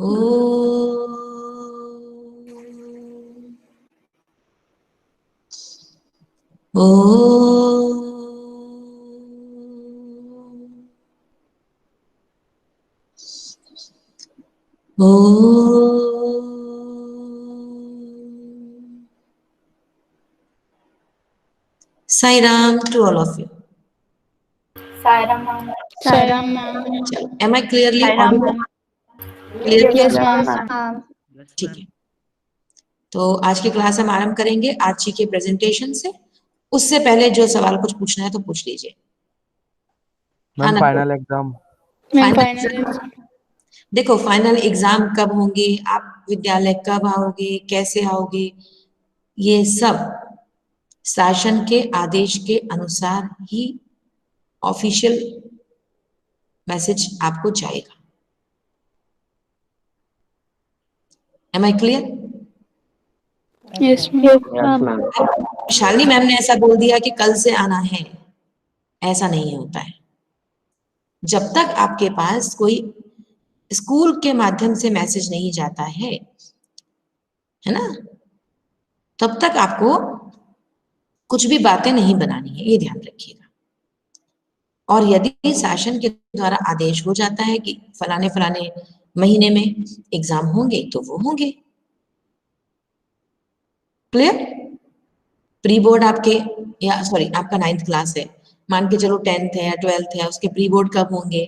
O O O Sai Ram to all of you. Sai Ram ma'am. Sai Ram ma'am. Am I clearly Sai Ram audible? ma'am. Clearly? Yes ma'am. ठीक है, तो आज की class हम आरंभ करेंगे Archie के प्रेजेंटेशन से। उससे पहले जो सवाल कुछ पूछना है तो पूछ लीजिए। मैम फाइनल एग्जाम देखो, फाइनल एग्जाम कब होंगे, आप विद्यालय कब आओगे, कैसे आओगे, ये सब शासन के आदेश के अनुसार ही ऑफिशियल मैसेज आपको जाएगा। Am I clear? Yes ma'am. Shalini ma'am ने ऐसा बोल दिया कि कल से आना है, ऐसा नहीं होता है। जब तक आपके पास कोई स्कूल के माध्यम से मैसेज नहीं जाता है ना, तब तक आपको कुछ भी बातें नहीं बनानी है, ये ध्यान रखिएगा। और यदि शासन के द्वारा आदेश हो जाता है कि फलाने फलाने महीने में एग्जाम होंगे तो वो होंगे। क्लियर? प्री बोर्ड आपके, या सॉरी आपका 9th क्लास है, मान के चलो 10th है या 12th है, उसके प्री बोर्ड कब होंगे,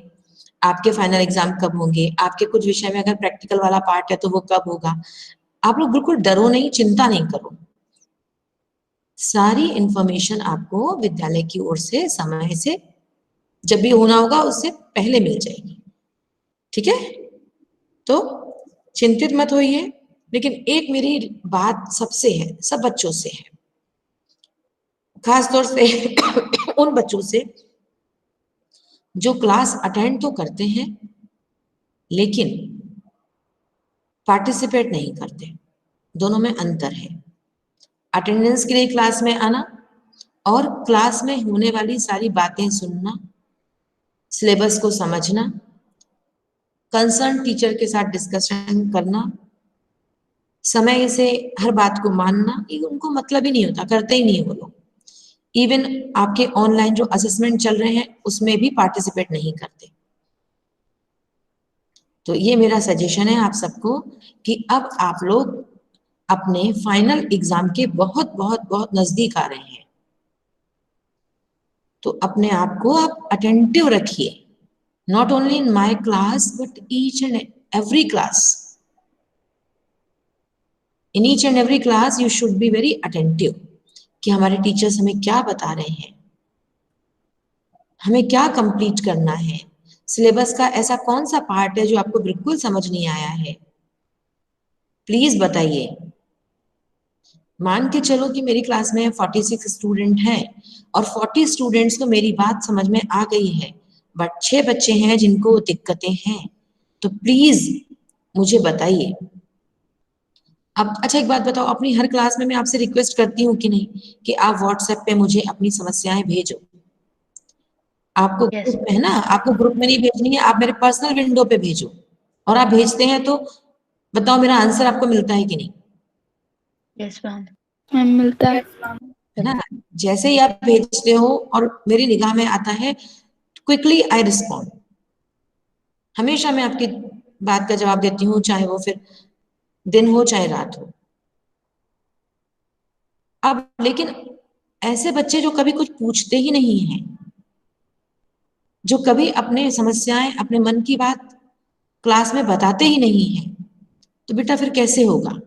आपके फाइनल एग्जाम कब होंगे, आपके कुछ विषय में अगर प्रैक्टिकल वाला पार्ट है तो वो कब होगा। आप लोग बिल्कुल डरो नहीं, चिंता नहीं करो, सारी इंफॉर्मेशन आपको विद्यालय की ओर से समय से जब भी होना होगा उससे पहले मिल जाएगी। ठीक है, तो चिंतित मत होइए। लेकिन एक मेरी बात सबसे है, सब बच्चों से है, खास तौर से उन बच्चों से जो क्लास अटेंड तो करते हैं लेकिन पार्टिसिपेट नहीं करते। दोनों में अंतर है। अटेंडेंस के लिए क्लास में आना और क्लास में होने वाली सारी बातें सुनना, सिलेबस को समझना, कंसर्न टीचर के साथ डिस्कशन करना, समय से हर बात को मानना, ये उनको मतलब ही नहीं होता, करते ही नहीं है वो लोग। इवन आपके ऑनलाइन जो असेसमेंट चल रहे हैं उसमें भी पार्टिसिपेट नहीं करते। तो ये मेरा सजेशन है आप सबको कि अब आप लोग अपने फाइनल एग्जाम के बहुत बहुत बहुत नजदीक आ रहे हैं, तो अपने आप को आप अटेंटिव रखिए, not only in my class but each and every class. In each and every class you should be very attentive कि हमारे टीचर्स हमें क्या बता रहे हैं, हमें क्या कंप्लीट करना है, सिलेबस का ऐसा कौन सा पार्ट है जो आपको बिल्कुल समझ नहीं आया है, प्लीज बताइए। मान के चलो कि मेरी क्लास में 46 स्टूडेंट हैं और 40 स्टूडेंट्स को मेरी बात समझ में आ गई है, बट 6 बच्चे हैं जिनको दिक्कतें हैं, तो प्लीज मुझे बताइए। अब अच्छा एक बात बताओ, अपनी हर क्लास में मैं आपसे रिक्वेस्ट करती हूँ कि नहीं कि आप व्हाट्सएप पे मुझे अपनी समस्याएं भेजो। आपको ग्रुप में है ना, आपको ग्रुप में नहीं भेजनी है, आप मेरे पर्सनल विंडो पे भेजो। और आप भेजते हैं तो बताओ मेरा आंसर आपको मिलता है कि नहीं? Yes ma'am. मिलता है। है ना? जैसे ही आप भेजते हो और मेरी निगाह में आता है, क्विकली आई रिस्पॉन्ड। हमेशा मैं आपकी बात का जवाब देती हूँ, चाहे वो फिर दिन हो चाहे रात हो। अब लेकिन ऐसे बच्चे जो कभी कुछ पूछते ही नहीं हैं, जो कभी अपने समस्याएं, अपने मन की बात क्लास में बताते ही नहीं हैं, तो बेटा फिर कैसे होगा?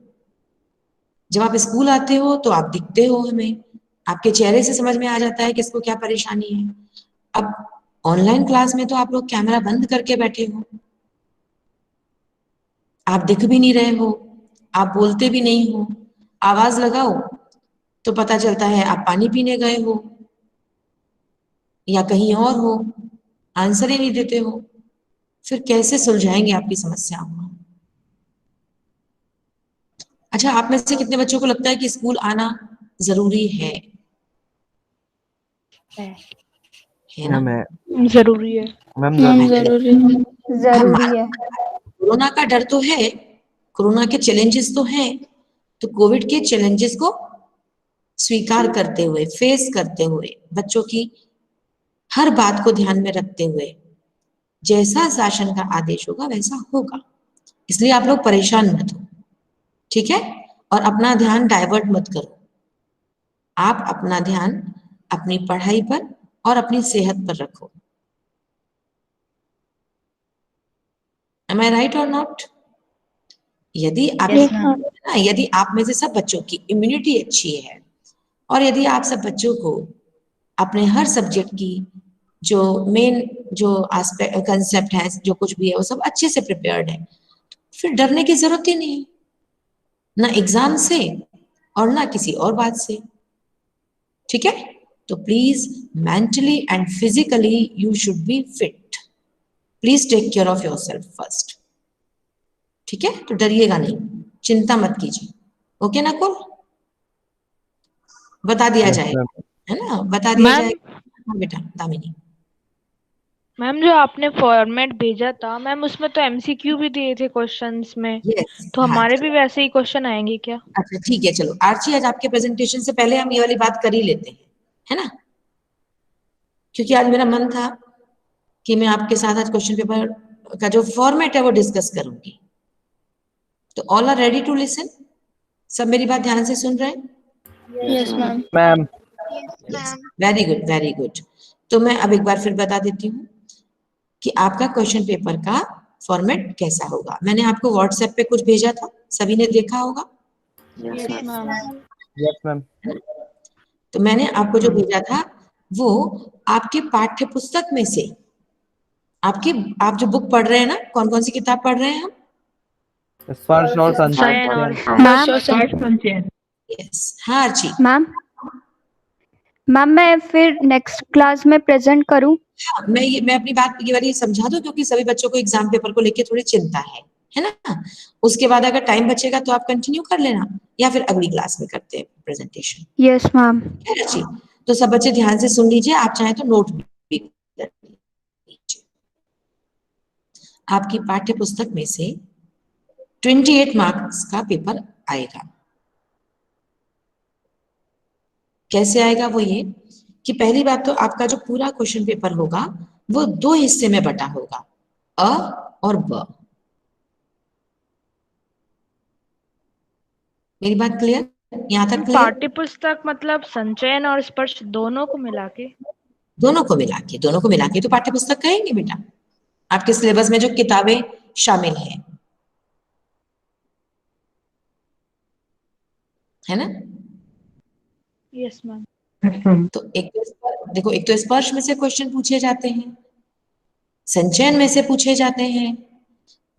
जब आप स्कूल आते हो तो आप दिखते हो, हमें आपके चेहरे से समझ में आ जाता है किसको क्या परेशानी है। अब ऑनलाइन क्लास में तो आप लोग कैमरा बंद करके बैठे हो, आप दिख भी नहीं रहे हो, आप बोलते भी नहीं हो, आवाज लगाओ तो पता चलता है आप पानी पीने गए हो या कहीं और हो, आंसर ही नहीं देते हो। फिर कैसे सुलझाएंगे आपकी समस्याओं को? अच्छा, आप में से कितने बच्चों को लगता है कि स्कूल आना जरूरी है ना? मैम जरूरी है। मैम जरूरी है। हम जरूरी है। कोरोना का डर तो है, कोरोना के चैलेंजेस तो हैं, तो कोविड के चैलेंजेस को स्वीकार करते हुए, फेस करते हुए, बच्चों की हर बात को ध्यान में रखते हुए जैसा शासन का आदेश होगा वैसा होगा। इसलिए आप लोग परेशान मत हो, ठीक है? और अपना ध्यान डाइवर्ट मत करो। आप अपना ध्यान अपनी पढ़ाई पर और अपनी सेहत पर रखो। Am I right or not? यदि आप Yes, ma'am. यदि आप में से सब बच्चों की इम्यूनिटी अच्छी है और यदि आप सब बच्चों को अपने हर सब्जेक्ट की जो मेन जो एस्पेक्ट कंसेप्ट है, जो कुछ भी है, वो सब अच्छे से प्रिपेयर्ड है, फिर डरने की जरूरत ही नहीं है, ना एग्जाम से और ना किसी और बात से, ठीक है? तो please mentally and physically you should be fit. Please take care of yourself first, ठीक है? तो डरिएगा नहीं, चिंता मत कीजिए, ओके ना? कुल बता दिया Yes, जाए, ma'am. है ना? बता दिया मैम जाए। हाँ बेटा दामिनी। मैम जो आपने फॉर्मेट भेजा था मैम, उसमें तो एमसीक्यू भी दिए थे क्वेश्चंस में, यस, तो हाँ। हमारे भी वैसे ही क्वेश्चन आएंगे क्या? अच्छा ठीक है, चलो आर्ची, आज आपके प्रेजेंटेशन से पहले हम ये वाली बात कर ही लेते हैं, है ना? क्योंकि आज मेरा मन था कि मैं आपके साथ आज क्वेश्चन पेपर का जो फॉर्मेट है वो डिस्कस करूंगी। तो all are ready to listen? सब मेरी बात ध्यान से सुन रहे हैं? Yes, ma'am. Ma'am. Very good, very good. तो मैं अब एक बार फिर बता देती हूँ कि आपका क्वेश्चन पेपर का फॉर्मेट कैसा होगा। मैंने आपको व्हाट्सएप पे कुछ भेजा था, सभी ने देखा होगा। Yes ma'am. Yes, ma'am. तो मैंने आपको जो भेजा था वो आपके पाठ्य पुस्तक में से, आप जो बुक पढ़ रहे हैं ना, कौन कौन सी किताब पढ़ रहे हैं हम? स्पर्श और संचयन और संचयन. यस, हाँ आर्ची। मैम मैं फिर नेक्स्ट क्लास में प्रेजेंट करूं? हाँ, मैं अपनी बात ये वाली समझा दूं, क्योंकि सभी बच्चों को एग्जाम पेपर को लेके थोड़ी चिंता है ना? उसके बाद अगर टाइम बचेगा तो आप कंटिन्यू कर लेना, या फिर अगली क्लास में करते हैं प्रेजेंटेशन। Yes ma'am. जी, तो सब बच्चे ध्यान से सुन लीजिए, आप चाहें तो नोट भी कर लीजिए। आपकी पाठ्य पुस्तक में से 28 मार्क्स का पेपर आएगा। कैसे आएगा? वो ये कि पहली बात तो आपका जो पूरा क्वेश्चन पेपर होगा वो 2 हिस्से में बटा होगा, अ और ब। मेरी बात क्लियर? यहाँ तक क्लियर? पाठ्य पुस्तक मतलब संचयन और स्पर्श दोनों को मिला के? दोनों को मिला के तो पाठ्य पुस्तक कहेंगे बेटा। आपके सिलेबस में जो किताबें शामिल हैं, है ना? Yes ma'am. तो देखो, एक तो स्पर्श में से क्वेश्चन पूछे जाते हैं, संचयन में से पूछे जाते हैं,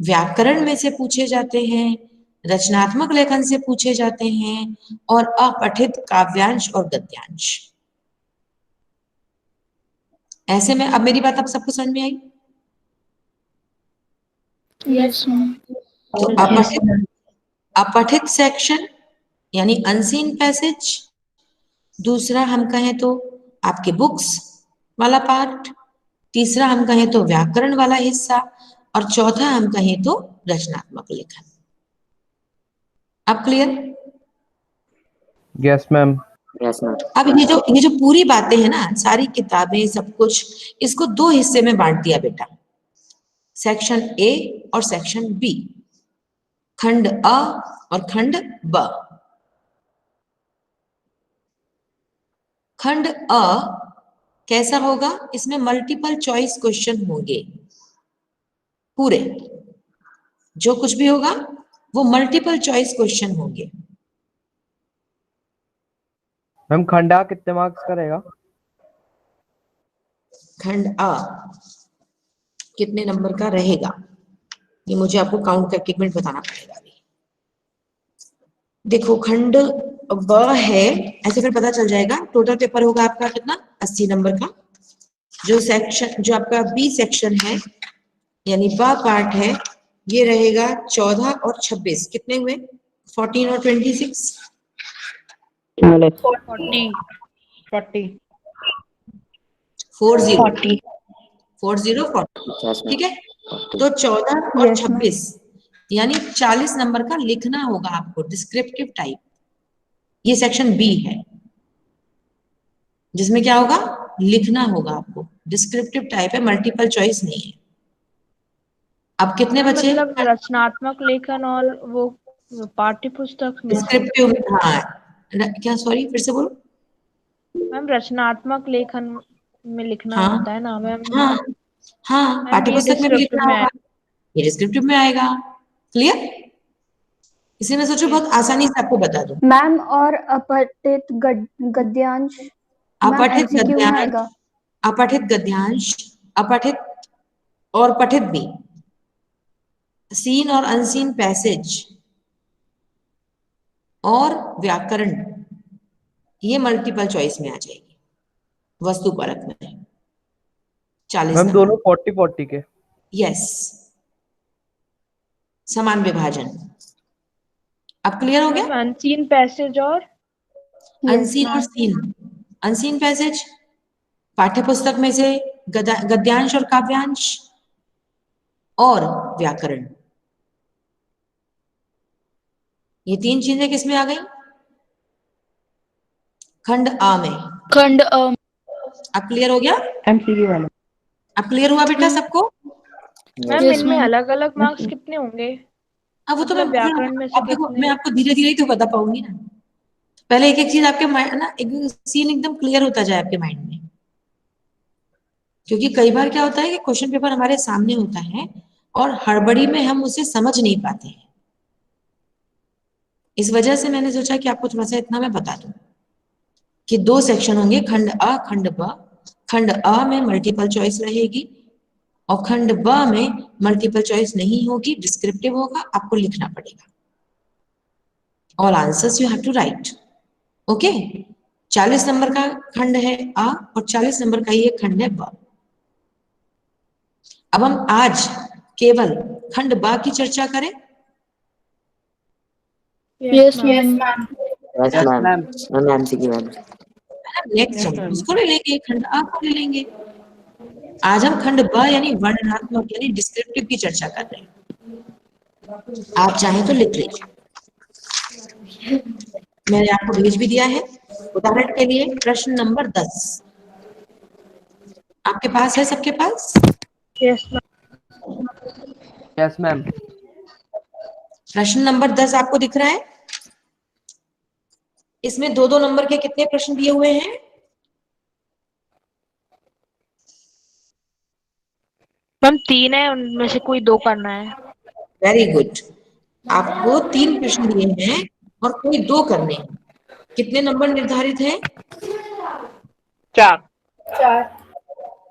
व्याकरण में से पूछे जाते हैं, रचनात्मक लेखन से पूछे जाते हैं, और अपठित काव्यांश और गद्यांश। ऐसे में अब मेरी बात आप सबको समझ में आई? Yes, ma'am. तो अपठित सेक्शन यानी अनसीन पैसेज, दूसरा हम कहें तो आपके बुक्स वाला पार्ट, तीसरा हम कहें तो व्याकरण वाला हिस्सा, और चौथा हम कहें तो रचनात्मक लेखन। अब क्लियर? Yes, ma'am. अब ये जो पूरी बातें हैं ना, सारी किताबें सब कुछ, इसको 2 हिस्से में बांट दिया बेटा, सेक्शन ए और सेक्शन बी, खंड अ और खंड ब। खंड अ कैसा होगा? इसमें मल्टीपल चॉइस क्वेश्चन होंगे, पूरे जो कुछ भी होगा वो मल्टीपल चॉइस क्वेश्चन होंगे। मैम खंडा कितने मार्क्स का रहेगा? खंड अ कितने नंबर का रहेगा ये मुझे आपको काउंट करके एक मिनट बताना पड़ेगा अभी। देखो खंड ब है, ऐसे फिर पता चल जाएगा। टोटल पेपर होगा आपका कितना? 80 नंबर का। जो आपका बी सेक्शन है यानी ब पार्ट है, ये रहेगा 14 और 26, कितने हुए? 14 और 26 40 40 40 ठीक है। तो 14 और Yes, ma'am. 26 यानी 40 नंबर का लिखना होगा आपको, डिस्क्रिप्टिव टाइप। ये सेक्शन बी है, जिसमें क्या होगा, लिखना होगा आपको। डिस्क्रिप्टिव टाइप है, मल्टीपल चॉइस नहीं है। अब कितने बचे? मतलब रचनात्मक लेखन और वो पाठ्य पुस्तक में से। डिस्क्रिप्टिव, हाँ क्या, सॉरी फिर से बोलो। मैम रचनात्मक लेखन में लिखना हाँ होता है ना मैम। हाँ हाँ, मैम पाठ्य ये पुस्तक में भी डिस्क्रिप्टिव लिखना में होगा, ये डिस्क्रिप्टिव में आएगा। क्लियर? इसी में सोचो बहुत आसानी से आपको बता दूं। मैम और अपठित गद्यांश मैम अपठित एमसीक्यू में गद्यांश, आएगा। अपठित गद्यांश, अपठित और पठित भी, सीन और अनसीन पैसेज और व्याकरण, ये मल्टीपल चॉइस में आ जाएगी, वस्तु परक में। 40 मैम नंबर। दोनों 40-40 के। यस, समान विभाजन। अब क्लियर हो गया? मैम अनसीन पैसेज और Yes, अनसीन और ma'am. सीन। अनसीन पैसेज पाठ्य पुस्तक में से गद्यांश और काव्यांश और व्याकरण, ये तीन चीजें किसमें आ गई? खंड आ में। खंड अब क्लियर हो गया? एमसीक्यू वाला। अब क्लियर हुआ बेटा सबको? मैम Yes, इनमें ma'am. अलग अलग मार्क्स कितने होंगे? अब वो तो मतलब व्याकरण में से अब देखो, कितने? मैं आपको धीरे धीरे ही तो बता पाऊंगी ना। पहले एक एक चीज आपके माइंड ना, एक सीन एकदम क्लियर होता जाए आपके माइंड में। क्योंकि कई बार क्या होता है कि क्वेश्चन पेपर हमारे सामने होता है और हड़बड़ी में हम उसे समझ नहीं पाते हैं। इस वजह से मैंने सोचा कि आपको थोड़ा सा इतना मैं बता दूं कि दो सेक्शन होंगे, खंड अ खंड ब। खंड अ में मल्टीपल चॉइस रहेगी और खंड ब में मल्टीपल चॉइस नहीं होगी, डिस्क्रिप्टिव होगा, आपको लिखना पड़ेगा। All answers you have to write. Okay, 40 number का खंड है आ और 40 नंबर का ये खंड है ब। अब हम आज केवल खंड बा की चर्चा करें। Yes, yes ma'am. Ma'am. Yes yes ma'am, ma'am. Ma'am MCQ वाला। नेक्स्ट हम उसको ले लेंगे, खंड आ को ले लेंगे। आज हम खंड ब यानी वर्णनात्मक यानी डिस्क्रिप्टिव की चर्चा कर रहे हैं। आप चाहें तो लिख लीजिए, मैंने आपको भेज भी दिया है। उदाहरण के लिए प्रश्न नंबर 10 आपके पास है, सबके पास? Yes ma'am. Yes ma'am. प्रश्न नंबर 10 आपको दिख रहा है? इसमें दो दो नंबर के कितने प्रश्न दिए हुए हैं? मैम 3 है, उनमें से कोई 2 करना है। वेरी गुड, आपको 3 प्रश्न दिए हैं और कोई 2 करने हैं। कितने नंबर निर्धारित हैं? 4।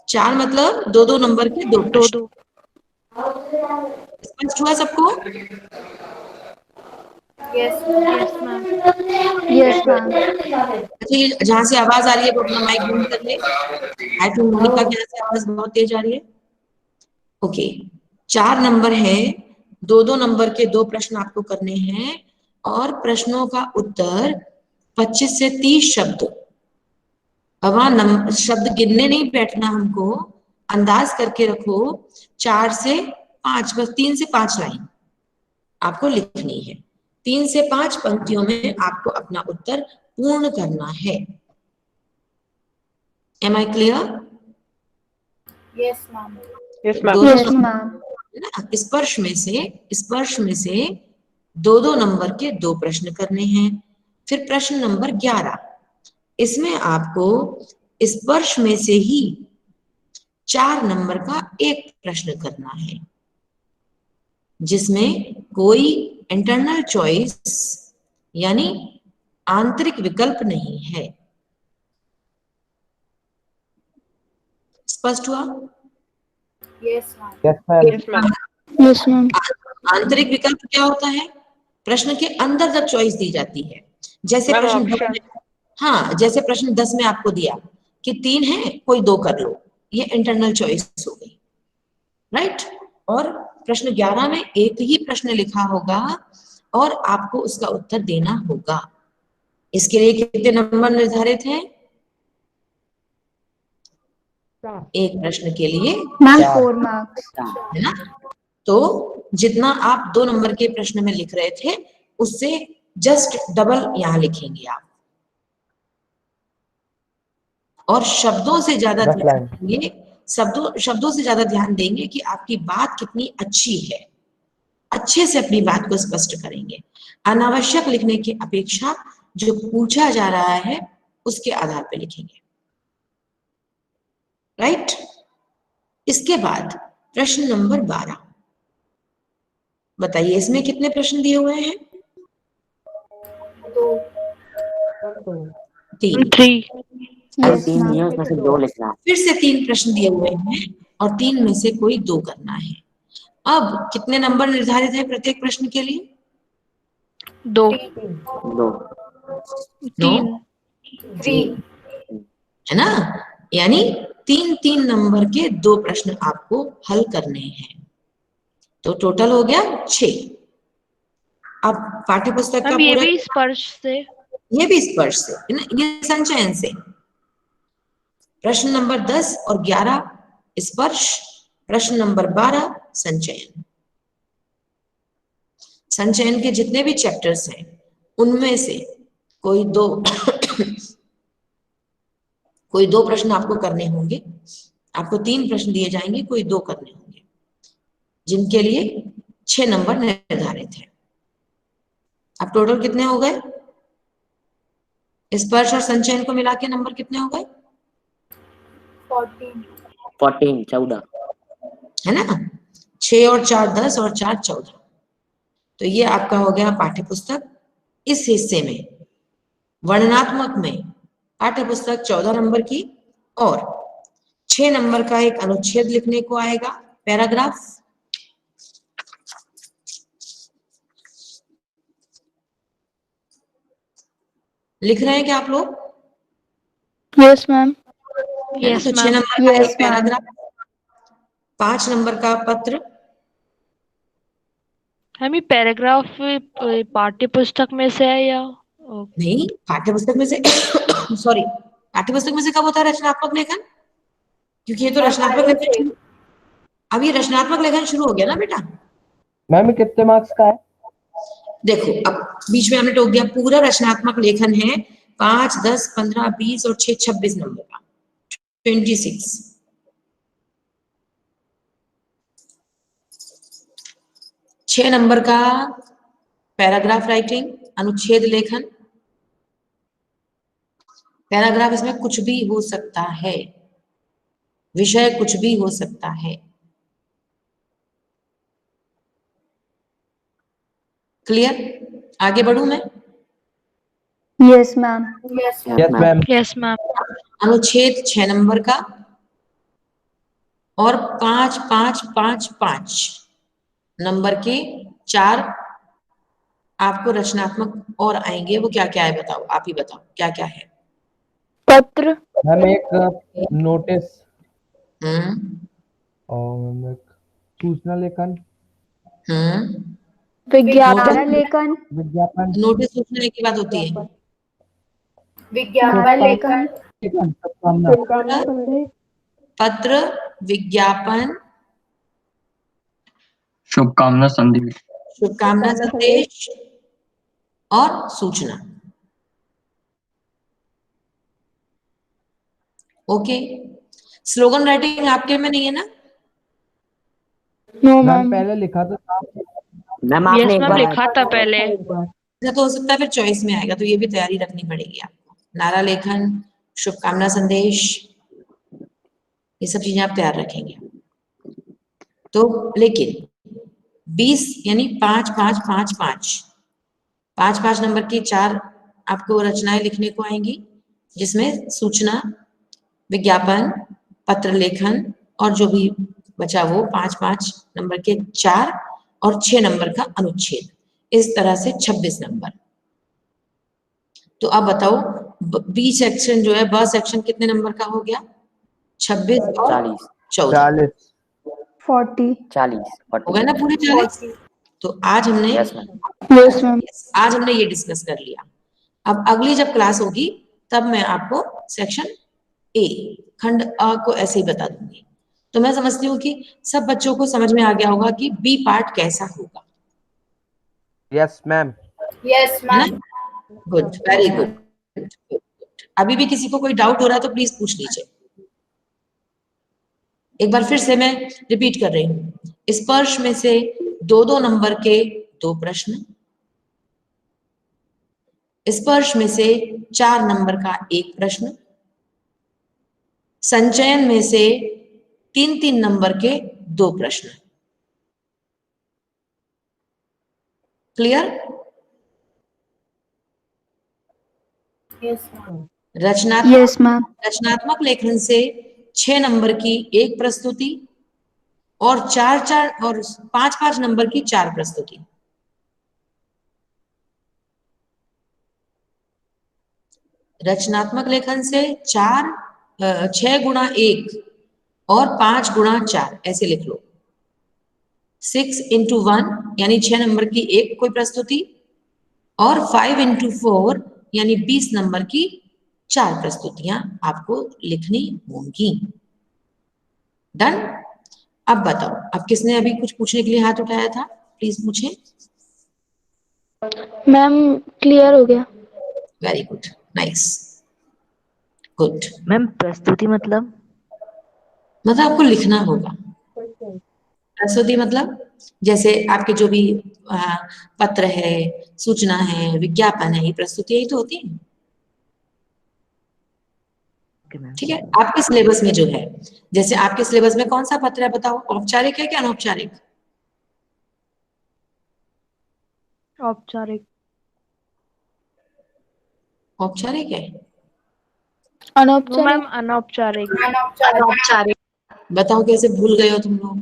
4 मतलब दो दो नंबर के 2 प्रश्न। 2-2। स्पष्ट हुआ सबको? Yes yes ma'am. Yes, ma'am. अच्छा, ये जहां से आवाज आ रही है वो अपना माइक बंद कर ले। आई थिंक मोनिका के यहाँ से आवाज बहुत तेज आ रही है। ओके, 4 नंबर है, दो दो नंबर के 2 प्रश्न आपको करने हैं और प्रश्नों का उत्तर 25 से 30 शब्द। अब वहां शब्द गिनने नहीं बैठना हमको, अंदाज करके रखो। 4 से 5, बस 3 से 5 लाइन आपको लिखनी है। 3 से 5 पंक्तियों में आपको अपना उत्तर पूर्ण करना है। Am I clear? Yes ma'am. Yes Yes, ma'am. स्पर्श में से दो दो नंबर के 2 प्रश्न करने हैं। फिर प्रश्न नंबर 11, इसमें आपको स्पर्श में से ही 4 नंबर का एक प्रश्न करना है, जिसमें कोई इंटरनल चॉइस यानी आंतरिक विकल्प नहीं है। स्पष्ट हुआ? Yes ma'am. Yes ma'am. Yes ma'am. Yes, ma'am. आंतरिक विकल्प क्या होता है? प्रश्न के अंदर तक चॉइस दी जाती है। जैसे मैम प्रश्न ऑप्शन। 10 में, हाँ जैसे प्रश्न 10 में आपको दिया कि 3 है, कोई 2 कर लो, ये इंटरनल चॉइस हो गई, राइट। और प्रश्न 11 में एक ही प्रश्न लिखा होगा और आपको उसका उत्तर देना होगा। इसके लिए कितने नंबर निर्धारित हैं? एक प्रश्न के लिए, मैम चार। 4 मार्क्स। है ना? तो जितना आप 2 नंबर के प्रश्न में लिख रहे थे उससे जस्ट डबल यहाँ लिखेंगे आप, और शब्दों से ज्यादा 10 ध्यान लाइन। देंगे, शब्दों से ज्यादा ध्यान देंगे कि आपकी बात कितनी अच्छी है, अच्छे से अपनी बात को स्पष्ट करेंगे। अनावश्यक लिखने की अपेक्षा जो पूछा जा रहा है उसके आधार पर लिखेंगे, राइट? इसके बाद प्रश्न नंबर 12, बताइए इसमें कितने प्रश्न दिए हुए हैं? 2 3। 3। Yes ma'am. उसमें से 2 लिखना है। फिर से 3 प्रश्न दिए हुए हैं और 3 में से कोई 2 करना है। अब कितने नंबर निर्धारित है प्रत्येक प्रश्न के लिए? 2। 2 3। 3 है ना? यानी 3-3 नंबर के 2 प्रश्न आपको हल करने हैं, तो टोटल हो गया 6। अब पाठ्यपुस्तक का मैम ये पूरा, भी स्पर्श से। ये भी स्पर्श से है ना, ये संचयन से। प्रश्न नंबर 10 और 11 स्पर्श, प्रश्न नंबर 12 संचयन। संचयन के जितने भी चैप्टर्स हैं उनमें से कोई 2 प्रश्न आपको करने होंगे। आपको 3 प्रश्न दिए जाएंगे, कोई 2 करने होंगे, जिनके लिए 6 नंबर निर्धारित है। अब टोटल कितने हो गए? स्पर्श और संचयन को मिला के नंबर कितने हो गए? 14 है ना? 6 और 4 10 और 4 14। तो ये आपका हो गया पाठ्यपुस्तक। इस हिस्से में वर्णनात्मक में पाठ्यपुस्तक 14 नंबर की और 6 नंबर का एक अनुच्छेद लिखने को आएगा, पैराग्राफ। लिख रहे हैं क्या आप लोग? Yes ma'am. है ना? यस तो 6 मैम। नंबर का Yes, एक पैराग्राफ, 5 नंबर का पत्र। मैम ये पैराग्राफ पाठ्य पुस्तक में से है या नहीं, पाठ्यपुस्तक में से सॉरी, पाठ्यपुस्तक में से कब होता है रचनात्मक लेखन? क्योंकि ये तो रचनात्मक लेखन, अब ये रचनात्मक लेखन शुरू हो गया ना बेटा। मैम ये कितने मार्क्स का है? देखो अब बीच में हमने टोक दिया, पूरा रचनात्मक लेखन है 5 10 15 20 और 6 26 नंबर का, 26। 6 नंबर का पैराग्राफ राइटिंग, अनुच्छेद लेखन। पैराग्राफ इसमें कुछ भी हो सकता है, विषय कुछ भी हो सकता है। क्लियर? आगे बढ़ूं मैं? Yes ma'am. Yes yes ma'am. Yes ma'am. अनुच्छेद 6 नंबर का और 5 5 5 5 नंबर के 4 आपको रचनात्मक और आएंगे। वो क्या क्या है बताओ, आप ही बताओ क्या क्या है। पत्र। मैम एक नोटिस और मैम एक सूचना लेखन, विज्ञापन लेखन। विज्ञापन, नोटिस सूचना की बात होती है। विज्ञापन लेखन, शुभकामना, पत्र, विज्ञापन, शुभकामना संदेश, शुभकामना संदेश और सूचना। ओके, स्लोगन राइटिंग आपके में नहीं है ना? No ma'am ma'am. पहले लिखा तो था। मैम यस आपने एक मैम बार लिखा था पहले। ऐसा तो हो सकता है फिर चॉइस में आएगा, तो ये भी तैयारी रखनी पड़ेगी आपको। नारा लेखन, शुभकामना संदेश, ये सब चीजें आप तैयार रखेंगे। तो लेकिन 20 यानी 5 5 5 5 5 5 नंबर की 4 आपको रचनाएं लिखने को आएंगी, जिसमें सूचना, विज्ञापन, पत्र लेखन और जो भी बचा वो 5 5 नंबर के 4 और 6 नंबर का अनुच्छेद, इस तरह से 26 नंबर। तो अब बताओ बी सेक्शन जो है, ब सेक्शन कितने नंबर का हो गया? 26 और 40 14 40। 40 हो गए ना पूरे 40। तो आज हमने यस मैम। Yes ma'am. आज हमने ये डिस्कस कर लिया। अब अगली जब क्लास होगी तब मैं आपको सेक्शन ए, खंड अ को ऐसे ही बता दूंगी। तो मैं समझती हूँ कि सब बच्चों को समझ में आ गया होगा कि बी पार्ट कैसा होगा, यस मैम। Yes, है ना? ma'am. Good, very good. अभी भी किसी को कोई डाउट हो रहा है तो प्लीज पूछ लीजिए। एक बार फिर से मैं रिपीट कर रही हूँ, स्पर्श में से दो दो नंबर के दो प्रश्न, स्पर्श में से 4 नंबर का एक प्रश्न, संचयन में से 3-3 नंबर के 2 प्रश्न। क्लियर? Yes, ma'am. रचनात्मक Yes, ma'am. रचनात्मक लेखन से 6 नंबर की एक प्रस्तुति और 5-5 नंबर की 4 प्रस्तुति। रचनात्मक लेखन से 6 गुणा 1 और 5 गुणा 4 ऐसे लिख लो। 6 into 1 यानी 6 नंबर की एक कोई प्रस्तुति और 5 into 4 यानी 20 नंबर की 4 प्रस्तुतियां आपको लिखनी होंगी। डन? अब बताओ, अब किसने अभी कुछ पूछने के लिए हाथ उठाया था? प्लीज पूछें। मैम क्लियर हो गया। Very good, nice, good. Ma'am प्रस्तुति मतलब? मतलब आपको लिखना होगा। प्रस्तुति मतलब जैसे आपके जो भी पत्र है, सूचना है, विज्ञापन है, ये प्रस्तुतियां ही तो होती हैं। Okay ma'am. ठीक है, आपके सिलेबस में जो है, जैसे आपके सिलेबस में कौन सा पत्र है बताओ, औपचारिक है कि अनौपचारिक? औपचारिक। औपचारिक है। वो अनौपचारिक। मैम अनौपचारिक। Unaupcharik. बताओ कैसे भूल गए हो तुम लोग?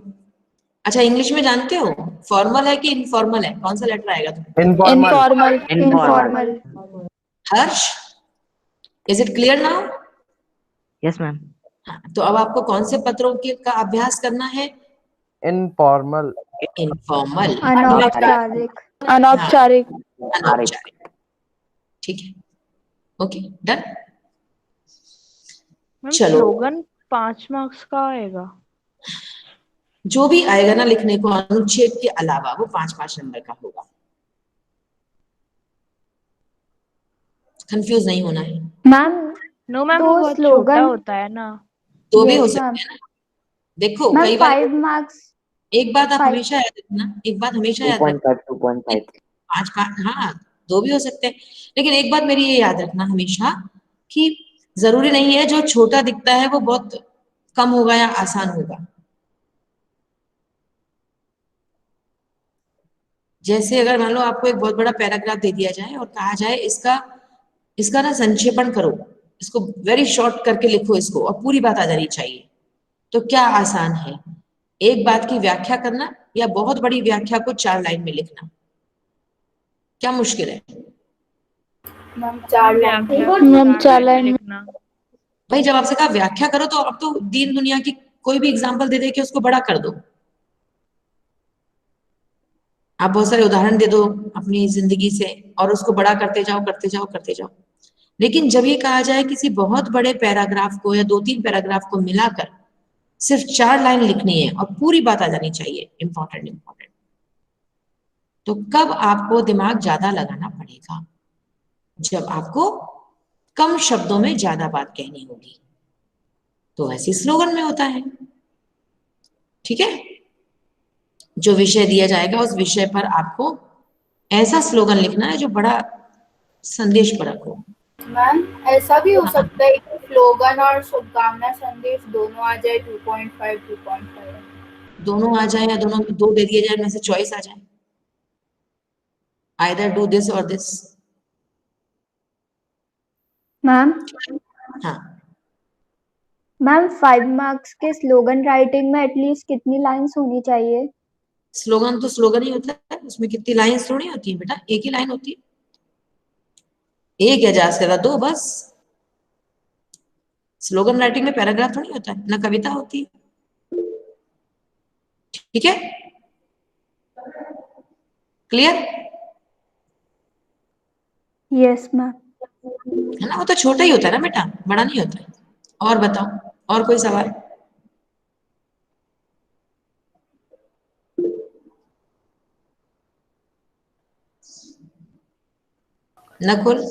अच्छा, इंग्लिश में जानते हो फॉर्मल है कि इनफॉर्मल है? कौन सा लेटर आएगा तुम? Informal. Informal. Harsh, is it clear now? Yes ma'am. हाँ, तो अब आपको कौन से पत्रों के का अभ्यास करना है? इनफॉर्मल। इनफॉर्मल, अनौपचारिक। अनौपचारिक। अनौपचारिक। ठीक है, ओके, डन। मैम चलो, स्लोगन 5 मार्क्स का आएगा? जो भी आएगा ना लिखने को अनुच्छेद के अलावा, वो 5-5 नंबर का होगा। कंफ्यूज नहीं होना है। मैम नो मैम, तो वो बहुत छोटा स्लोगन, होता है ना। तो भी हो यस सकता मैम। है ना। देखो मैम कई बार 5 मार्क्स। एक बात आप 5। हमेशा याद रखना, एक बात हमेशा याद रखना, 2.5 5-5, हाँ 2 भी हो सकते हैं, लेकिन एक बात मेरी ये याद रखना हमेशा कि जरूरी नहीं है जो छोटा दिखता है वो बहुत कम होगा या आसान होगा। जैसे अगर मान लो आपको एक बहुत बड़ा पैराग्राफ दे दिया जाए और कहा जाए इसका इसका ना संक्षेपण करो, इसको वेरी शॉर्ट करके लिखो इसको और पूरी बात आ जानी चाहिए, तो क्या आसान है? एक बात की व्याख्या करना या बहुत बड़ी व्याख्या को 4 लाइन में लिखना? क्या मुश्किल है? Ma'am, 4 line. मैम 4 लाइन में। लिखना। भाई जब आपसे कहा व्याख्या करो तो अब तो दीन दुनिया की कोई भी एग्जाम्पल दे दे के उसको बड़ा कर दो। आप बहुत सारे उदाहरण दे दो अपनी जिंदगी से और उसको बड़ा करते जाओ करते जाओ करते जाओ, लेकिन जब ये कहा जाए किसी बहुत बड़े पैराग्राफ को या 2-3 पैराग्राफ को मिलाकर सिर्फ 4 लाइन लिखनी है और पूरी बात आ जानी चाहिए, इंपॉर्टेंट इंपॉर्टेंट, तो कब आपको दिमाग ज्यादा लगाना पड़ेगा? जब आपको कम शब्दों में ज्यादा बात कहनी होगी। तो ऐसे स्लोगन में होता है। ठीक है, जो विषय दिया जाएगा उस विषय पर आपको ऐसा स्लोगन लिखना है जो बड़ा संदेश परक हो। मैम ऐसा भी हो सकता है कि स्लोगन और शुभकामना संदेश दोनों आ जाए 2.5 2.5। दोनों आ जाए या दोनों में 2 दे दिए जाए, में से चॉइस आ जाए, आइदर डू दिस और दिस। मैम हाँ, मैम 5 मार्क्स के स्लोगन राइटिंग में एटलीस्ट कितनी लाइंस होनी चाहिए? स्लोगन तो स्लोगन ही होता है, उसमें कितनी लाइंस थोड़ी होती है बेटा, एक ही लाइन होती है, एक या ज्यादा से ज्यादा 2 बस। स्लोगन राइटिंग में पैराग्राफ थोड़ी होता है, ना कविता होती है। ठीक है, क्लियर? Yes ma'am. है ना, वो तो छोटा ही होता है ना बेटा, बड़ा नहीं होता है। और बताओ, और कोई सवाल? नकुल?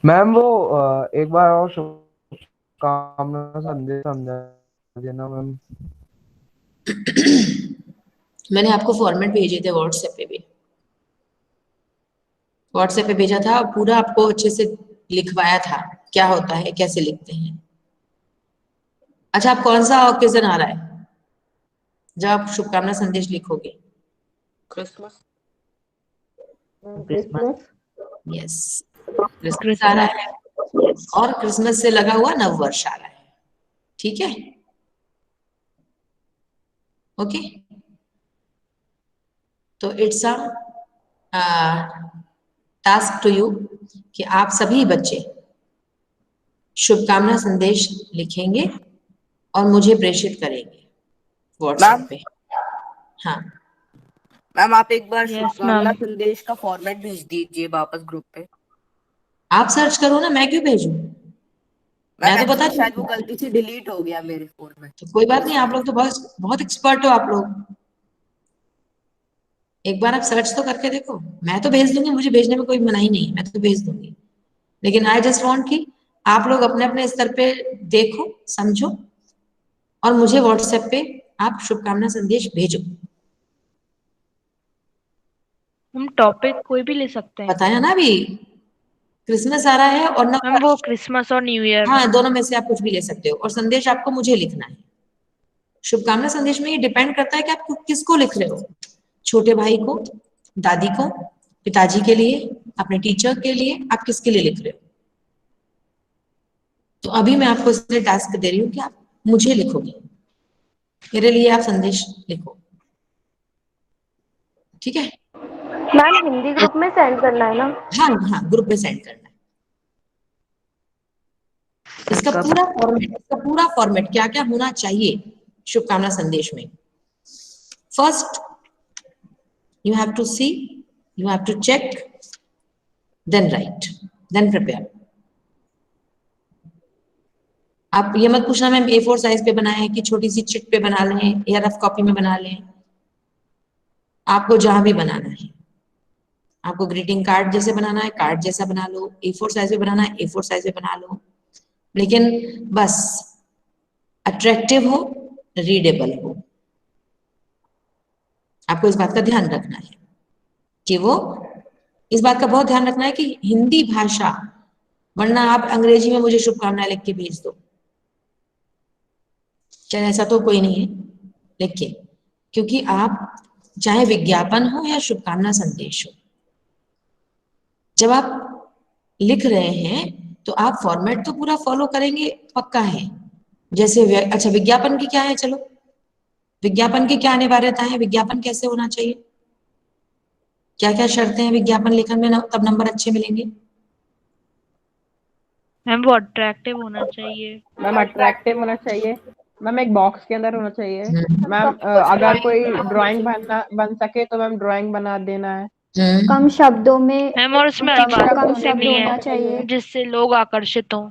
मैम वो एक बार और शुभकामना संदेश समझा देना मैम। मैंने आपको फॉर्मेट भेजे थे व्हाट्सएप पे भी, व्हाट्सएप पे भेजा था, पूरा आपको अच्छे से लिखवाया था क्या होता है, कैसे लिखते हैं। अच्छा, आप कौन सा ओकेजन आ रहा है जब आप शुभकामना संदेश लिखोगे? क्रिसमस। यस, क्रिसमस आ रहा है, और क्रिसमस से लगा हुआ नव वर्ष आ रहा है, ठीक है? ओके, तो it's a task to you कि आप सभी बच्चे शुभकामना संदेश लिखेंगे और मुझे प्रेषित करेंगे व्हाट्सएप पे। हाँ मैम आप एक बार Yes, शुभकामना मैम। संदेश का फॉर्मेट भेज दीजिए वापस ग्रुप पे। आप सर्च करो ना, मैं क्यों भेजूं? मैं मैम तो बता एक्चुअली शायद वो दूंगी। गलती से डिलीट हो गया मेरे फोन में। तो कोई बात नहीं, आप लोग तो बहुत बहुत एक्सपर्ट हो आप लोग, एक बार आप सर्च तो करके देखो। मैं तो भेज दूंगी, मुझे भेजने में कोई मनाही नहीं है, मैं तो भेज दूंगी, लेकिन आई जस्ट वांट कि आप लोग अपने अपने स्तर पे देखो, समझो, और मुझे व्हाट्सएप पे आप शुभकामना संदेश भेजो। हम टॉपिक कोई भी ले सकते हैं। बताया ना अभी, क्रिसमस आ रहा है और नव मैम वो वर्ष। क्रिसमस और न्यू ईयर। हाँ, दोनों में से आप कुछ भी ले सकते हो, और संदेश आपको मुझे लिखना है। शुभकामना संदेश में ये डिपेंड करता है कि आप किसको लिख रहे हो, छोटे भाई को, दादी को, पिताजी के लिए, अपने टीचर के लिए, आप किसके लिए लिख रहे हो। तो अभी मैं आपको इसलिए टास्क दे रही हूँ कि आप मुझे लिखोगे, मेरे लिए आप संदेश लिखो, ठीक है? मैम हिंदी ग्रुप में सेंड करना है ना? हाँ हाँ, ग्रुप में सेंड करना है। इसका पूरा फॉर्मेट क्या क्या होना चाहिए शुभकामना संदेश में। First, you have to see, you have to check, then write, then prepare. आप ये मत पूछना मैम A4 साइज पे बनाए हैं कि छोटी सी चिट पे बना लें या रफ कॉपी में बना लें, आपको जहां भी बनाना है। आपको ग्रीटिंग कार्ड जैसे बनाना है, कार्ड जैसा बना लो, A4 साइज में बनाना है, A4 साइज में बना लो, लेकिन बस अट्रैक्टिव हो, रीडेबल हो। आपको इस बात का ध्यान रखना है कि वो, इस बात का बहुत ध्यान रखना है कि हिंदी भाषा, वरना आप अंग्रेजी में मुझे शुभकामनाएं लिख के भेज दो, चाहे ऐसा तो कोई नहीं है, लिख के, क्योंकि आप चाहे विज्ञापन हो या शुभकामना संदेश हो, जब आप लिख रहे हैं तो आप फॉर्मेट तो पूरा फॉलो करेंगे, पक्का है। जैसे अच्छा, विज्ञापन की क्या है, चलो विज्ञापन की क्या अनिवार्यता है, विज्ञापन कैसे होना चाहिए, क्या क्या शर्तें हैं विज्ञापन लेखन में, तब नंबर अच्छे मिलेंगे। मैम वो अट्रैक्टिव होना चाहिए। मैम अट्रैक्टिव होना चाहिए। मैम एक बॉक्स के अंदर होना चाहिए। मैम अगर कोई ड्राइंग बन सके तो मैम ड्राइंग बना देना है। कम शब्दों में, मैम और उसमें कम अल्फाज कम ऐसे शब्द नहीं होना है चाहिए। जिससे लोग आकर्षित हों।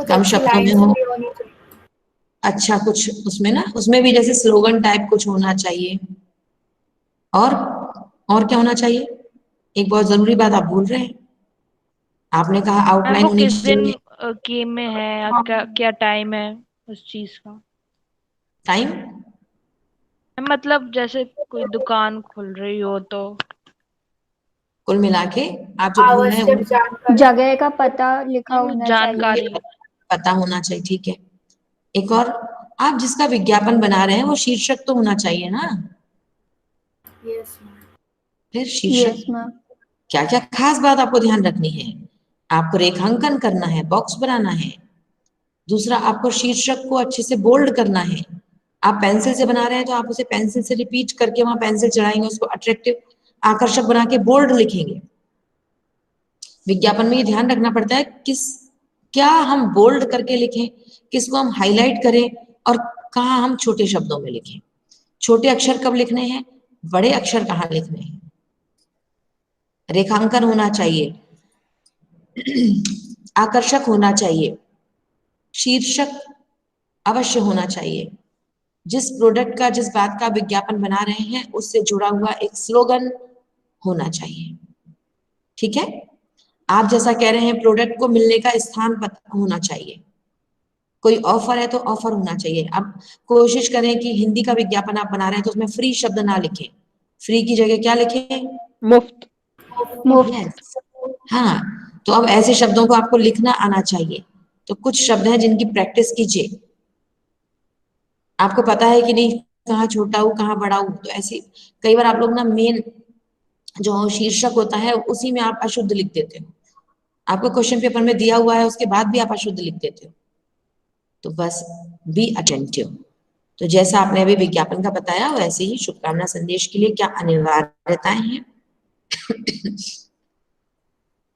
कम शब्दों में हो, अच्छा कुछ उसमें ना, उसमें भी जैसे स्लोगन टाइप कुछ होना चाहिए, और क्या होना चाहिए, एक बहुत जरूरी बात आप भूल रहे हैं, आपने कहा मैम आउटलाइन वो होनी किस दिन चाहिए। गेम में है या क्या क्या टाइम है उस चीज का। टाइम, मैम मतलब जैसे कोई दुकान खुल रही हो तो। कुल मिला के आप जो भूल रहे आवश्यक हैं जानकारी, जगह का पता लिखा मैम होना चाहिए। जानकारी। पता होना चाहिए, ठीक है। एक और, आप जिसका विज्ञापन बना रहे हैं वो शीर्षक तो होना चाहिए ना। यस फिर शीर्षक, यस मैम। क्या क्या खास बात आपको ध्यान रखनी है, आपको रेखांकन करना है, बॉक्स बनाना है। दूसरा, आपको शीर्षक को अच्छे से बोल्ड करना है। आप पेंसिल से बना रहे हैं तो आप उसे पेंसिल से रिपीट करके वहां पेंसिल चढ़ाएंगे, उसको अट्रैक्टिव, आकर्षक बना के बोल्ड लिखेंगे। विज्ञापन में ये ध्यान रखना पड़ता है क्या हम बोल्ड करके लिखें, किसको हम हाईलाइट करें, और कहाँ हम छोटे शब्दों में लिखें। छोटे अक्षर कब लिखने हैं, बड़े अक्षर कहाँ लिखने हैं। रेखांकन होना चाहिए, आकर्षक होना चाहिए, शीर्षक अवश्य होना चाहिए। जिस प्रोडक्ट का, जिस बात का विज्ञापन बना रहे हैं उससे जुड़ा हुआ एक स्लोगन होना चाहिए। ठीक है, आप जैसा कह रहे हैं प्रोडक्ट को मिलने का स्थान पता होना चाहिए। कोई ऑफर है तो ऑफर होना चाहिए। आप कोशिश करें कि हिंदी का विज्ञापन आप बना रहे हैं तो उसमें फ्री शब्द ना लिखें, फ्री की जगह क्या लिखें? मुफ्त। यस, हाँ। तो अब ऐसे शब्दों को आपको लिखना आना चाहिए। तो कुछ शब्द हैं जिनकी प्रैक्टिस कीजिए। आपको पता है कि नहीं कहाँ छोटा हूँ कहाँ बड़ा हूँ, तो ऐसी कई बार आप लोग ना मेन जो शीर्षक होता है उसी में आप अशुद्ध लिख देते हो। आपको क्वेश्चन पेपर में दिया हुआ है उसके बाद भी आप अशुद्ध लिख देते हो। तो बस बी अटेंटिव। तो जैसा आपने अभी विज्ञापन का बताया वैसे ही शुभकामना संदेश के लिए क्या अनिवार्यताएं हैं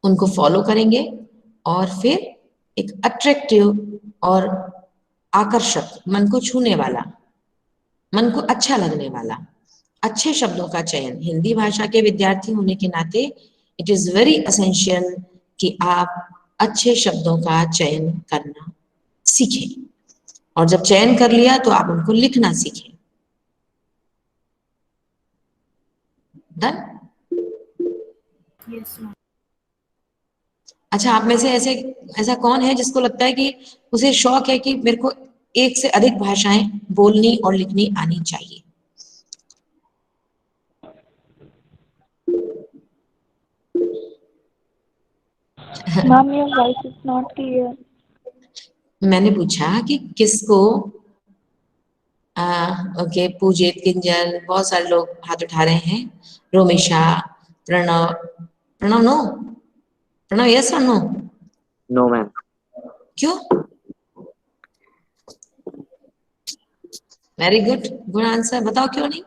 उनको फॉलो करेंगे और फिर एक अट्रैक्टिव और आकर्षक, मन को छूने वाला, मन को अच्छा लगने वाला अच्छे शब्दों का चयन। हिंदी भाषा के विद्यार्थी होने के नाते इट इज वेरी एसेंशियल कि आप अच्छे शब्दों का चयन करना सीखें, और जब चयन कर लिया तो आप उनको लिखना सीखें। डन? Yes ma'am. अच्छा, आप में से ऐसा कौन है जिसको लगता है कि उसे शौक है कि मेरे को एक से अधिक भाषाएं बोलनी और लिखनी आनी चाहिए? Ma'am your voice is not clear. मैंने पूछा कि किसको ओके, पूजित, किंजल, बहुत सारे लोग हाथ उठा रहे हैं। रोमिशा, प्रणव, प्रणव नो, प्रणव यस और नो? No ma'am. क्यों? Very good, good answer. बताओ क्यों नहीं?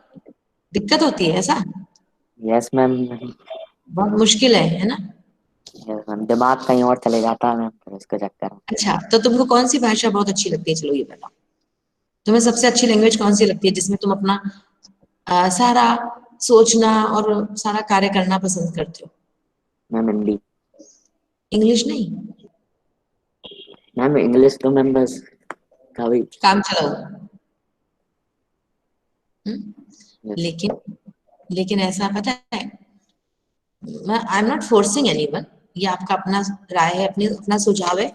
दिक्कत होती है ऐसा? Yes ma'am. बहुत मुश्किल है ना? यस मैम, दिमाग कहीं और चले जाता है मैम, फिर उसके चक्कर में। अच्छा, तो तुमको कौन सी भाषा बहुत अच्छी लगती है? चलो ये बताओ, तुम्हें सबसे अच्छी लैंग्वेज कौन सी लगती है जिसमें तुम अपना सारा सोचना और सारा कार्य करना पसंद करते हो? मैम हिंदी। इंग्लिश नहीं? मैम इंग्लिश तो मैम बस कभी। काम चलाओ। Yes. लेकिन ऐसा पता है, मैं I am not forcing anyone, ये आपका अपना राय है, अपना सुझाव है।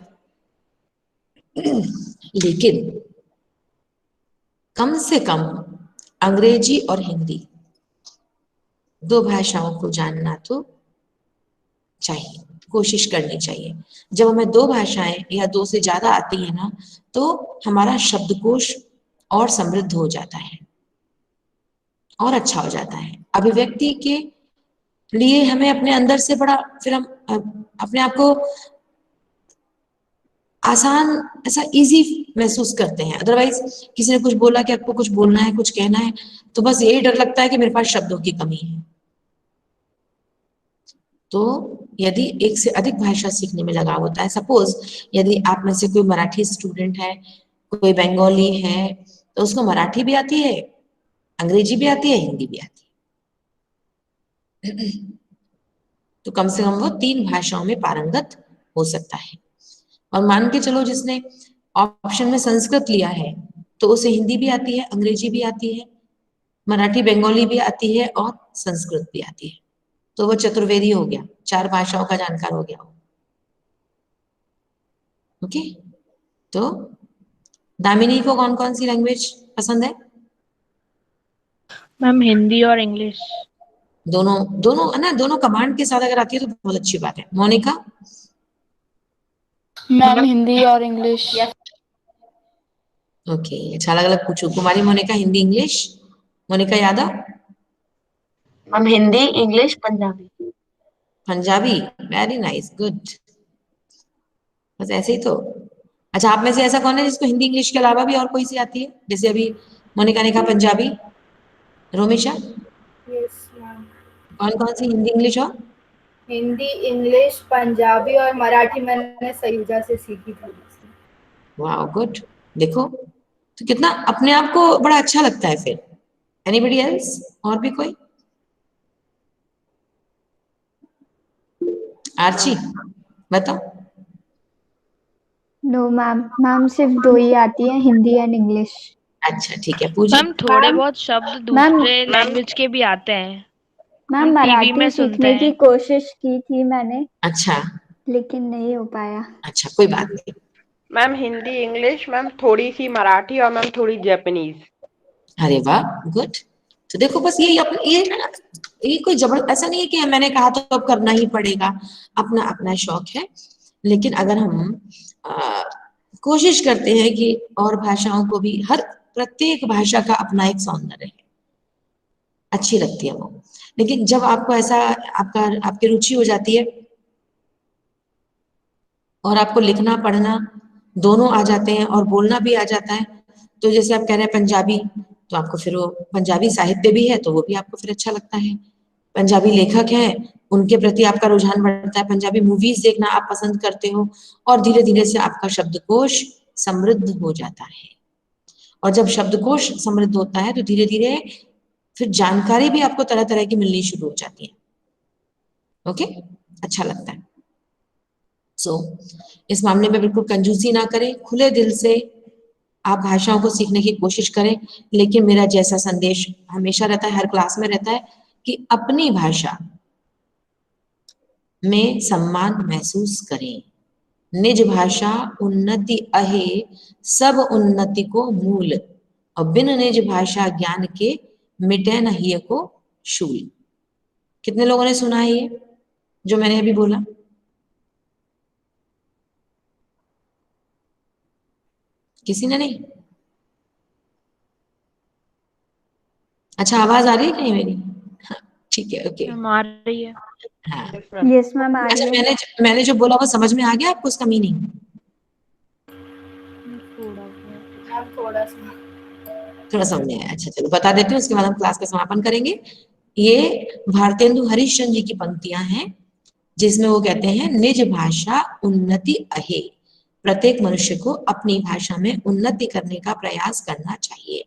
लेकिन कम से कम अंग्रेजी और हिंदी दो भाषाओं को जानना तो चाहिए, कोशिश करनी चाहिए। जब हमें दो भाषाएं या दो से ज्यादा आती है ना, तो हमारा शब्दकोश और समृद्ध हो जाता है और अच्छा हो जाता है। अभिव्यक्ति के लिए हमें अपने अंदर से बड़ा, फिर हम अपने आप को आसान, ऐसा इजी महसूस करते हैं। अदरवाइज किसी ने कुछ बोला कि आपको कुछ बोलना है, कुछ कहना है, तो बस यही डर लगता है कि मेरे पास शब्दों की कमी है। तो यदि एक से अधिक भाषा सीखने में लगा होता है, सपोज यदि आप में से कोई मराठी स्टूडेंट है, कोई बंगाली है, तो उसको मराठी भी आती है, अंग्रेजी भी आती है, हिंदी भी आती है, तो कम से कम वो 3 भाषाओं में पारंगत हो सकता है। और मान के चलो जिसने ऑप्शन में संस्कृत लिया है, तो उसे हिंदी भी आती है, अंग्रेजी भी आती है, मराठी बंगाली भी आती है और संस्कृत भी आती है। तो वो चतुर्वेदी हो गया, 4 भाषाओं का जानकार हो गया। ओके, तो दामिनी को कौन कौन सी लैंग्वेज पसंद है? मैम हिंदी और इंग्लिश। दोनों दोनों है ना, दोनों कमांड के साथ अगर आती है तो बहुत अच्छी बात है। मोनिका? मैम हिंदी और इंग्लिश। ओके, अच्छा, अलग अलग पूछू। कुमारी मोनिका हिंदी इंग्लिश, मोनिका यादव? हम Hindi, English, Punjabi. Punjabi, very nice, good. बस ऐसे ही तो। अच्छा, आप में से ऐसा कौन है जिसको हिंदी इंग्लिश के अलावा भी और कोई सी आती है? जैसे अभी मोनिका ने कहा पंजाबी, रोमिशा? Yes ma'am. कौन कौन सी हिंदी इंग्लिश और? हिंदी, इंग्लिश, पंजाबी और मराठी मैंने सयुजा से सीखी थी। वाह, गुड। देखो तो कितना अपने आप को बड़ा अच्छा लगता है फिर। Anybody else? और भी कोई? आर्ची बताओ। नो मैम सिर्फ 2 ही आती है, हिंदी एंड इंग्लिश। अच्छा ठीक है, पूछिए। मैम थोड़े बहुत शब्द मैम दूसरे लैंग्वेज के भी आते हैं, मैम हम टीवी में मराठी सुनते सीखने की हैं। कोशिश की थी मैंने, अच्छा लेकिन नहीं हो पाया। अच्छा, कोई बात नहीं। मैम हिंदी इंग्लिश, मैम थोड़ी सी मराठी और मैम थोड़ी जापानीज। अरे वाह, गुड। तो देखो बस ये अपने ये ना, ये कोई जबर ऐसा नहीं है कि मैंने कहा तो अब करना ही पड़ेगा, अपना अपना शौक है। लेकिन अगर हम कोशिश करते हैं कि और भाषाओं को भी, हर प्रत्येक भाषा का अपना एक सौंदर्य है, अच्छी लगती है वो। लेकिन जब आपको ऐसा आपकी रुचि हो जाती है और आपको लिखना पढ़ना दोनों आ जाते हैं और बोलना भी आ जाता है, तो जैसे आप कह रहे हैं पंजाबी, तो आपको फिर वो पंजाबी साहित्य भी है तो वो भी आपको फिर अच्छा लगता है। पंजाबी लेखक हैं, उनके प्रति आपका रुझान बढ़ता है। पंजाबी मूवीज देखना आप पसंद करते हो, और धीरे धीरे से आपका शब्दकोश समृद्ध हो जाता है। और जब शब्दकोश समृद्ध होता है तो धीरे धीरे फिर जानकारी भी आपको तरह तरह की मिलनी शुरू हो जाती है। ओके, अच्छा लगता है। इस मामले में बिल्कुल कंजूसी ना करें, खुले दिल से आप भाषाओं को सीखने की कोशिश करें। लेकिन मेरा जैसा संदेश हमेशा रहता है, हर क्लास में रहता है, कि अपनी भाषा में सम्मान महसूस करें। निज भाषा उन्नति अहे, सब उन्नति को मूल, और बिन निज भाषा ज्ञान के मिटे न हिय को शूल। कितने लोगों ने सुना है ये जो मैंने अभी बोला? किसी ने नहीं? अच्छा, आवाज आ रही है कहीं मेरी? हाँ, ठीक है, ओके। मैम आ रही है। हाँ, यस मैम आ अच्छा, रही है। मैंने जो बोला वो समझ में आ गया आपको, उसका मीनिंग? थोड़ा समझ में आया? अच्छा चलो बता देते हैं, उसके बाद हम क्लास का समापन करेंगे। ये भारतेंदु हरिश्चंद्र जी की पंक्तियां हैं, जिसमें वो कहते हैं, निज भाषा उन्नति अहे, प्रत्येक मनुष्य को अपनी भाषा में उन्नति करने का प्रयास करना चाहिए।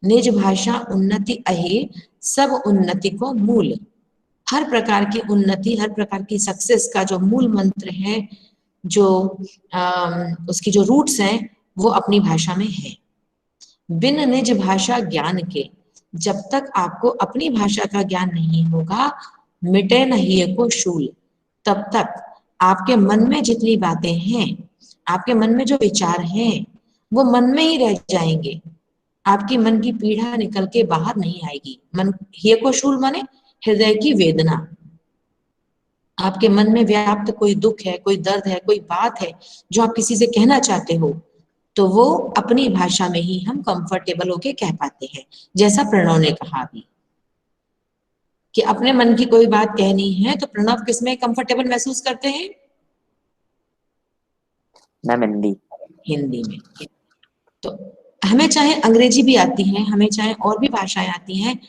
निज भाषा उन्नति अहे, सब उन्नति को मूल। हर प्रकार की उन्नति, हर प्रकार की सक्सेस का जो मूल मंत्र है, जो उसकी जो रूट्स हैं, वो अपनी भाषा में है। बिन निज भाषा ज्ञान के, जब तक आपको अपनी भाषा का ज्ञान नहीं होगा, मिटे न हिय को शूल, तब तक आपके मन में जितनी बातें हैं, आपके मन में जो विचार हैं, वो मन में ही रह जाएंगे। आपकी मन की पीड़ा निकल के बाहर नहीं आएगी। मन, हिय को शूल माने हृदय की वेदना। आपके मन में व्याप्त कोई दुख है, कोई दर्द है, कोई बात है जो आप किसी से कहना चाहते हो, तो वो अपनी भाषा में ही हम कंफर्टेबल होके कह पाते हैं। जैसा प्रणव ने कहा अभी कि अपने मन की कोई बात कहनी है, तो प्रणव किसमें कंफर्टेबल महसूस करते हैं? मैम हिंदी। हिंदी में। तो हमें चाहे अंग्रेजी भी आती है, हमें चाहे और भी भाषाएं आती हैं,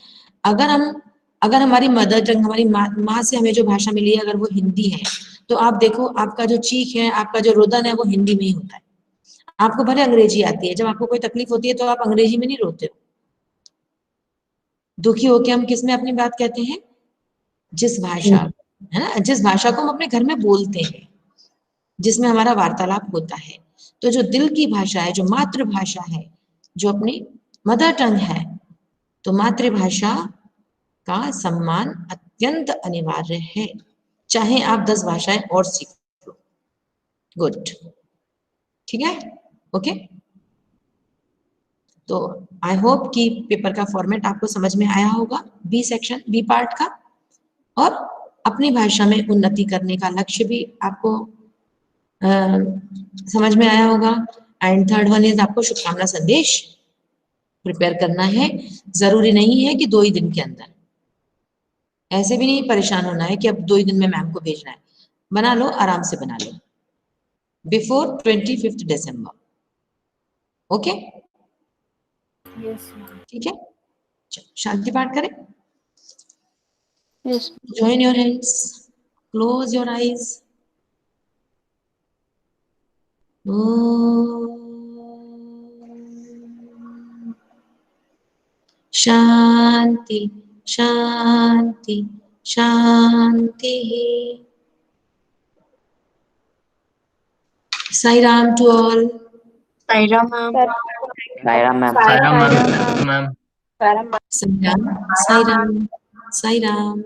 अगर हमारी मदर टंग, हमारी माँ से हमें जो भाषा मिली है, अगर वो हिंदी है, तो आप देखो आपका जो चीख है, आपका जो रोदन है, वो हिंदी में ही होता है। आपको भले अंग्रेजी आती है, जब आपको कोई तकलीफ होती है तो आप अंग्रेजी में नहीं रोते हो। दुखी होके हम किस में अपनी बात कहते हैं? जिस भाषा, है ना, जिस भाषा को हम अपने घर में बोलते हैं, जिसमें हमारा वार्तालाप होता है। तो जो दिल की भाषा है, जो मातृभाषा है, जो अपनी मदर टंग है, तो मातृभाषा का सम्मान अत्यंत अनिवार्य है, चाहे आप 10 भाषाएं और सीख लो। गुड, ठीक है, ओके। तो आई होप कि पेपर का फॉर्मेट आपको समझ में आया होगा, बी सेक्शन, बी पार्ट का, और अपनी भाषा में उन्नति करने का लक्ष्य भी आपको समझ में आया होगा। एंड थर्ड वन इज आपको शुभकामना संदेश प्रिपेयर करना है। जरूरी नहीं है कि 2 ही दिन के अंदर, ऐसे भी नहीं परेशान होना है कि अब 2 ही दिन में मैम को भेजना है। बना लो, आराम से बना लो, बिफोर 25 दिसंबर। ओके, ठीक है, शांति पाठ करें। Yes. Join your hands, close your eyes. Shanti Shanti Shanti. Sai Ram to all. Saira ma'am. Saira ma'am. Saira ma'am Sai Ram, Sai Ram, Sai Ram.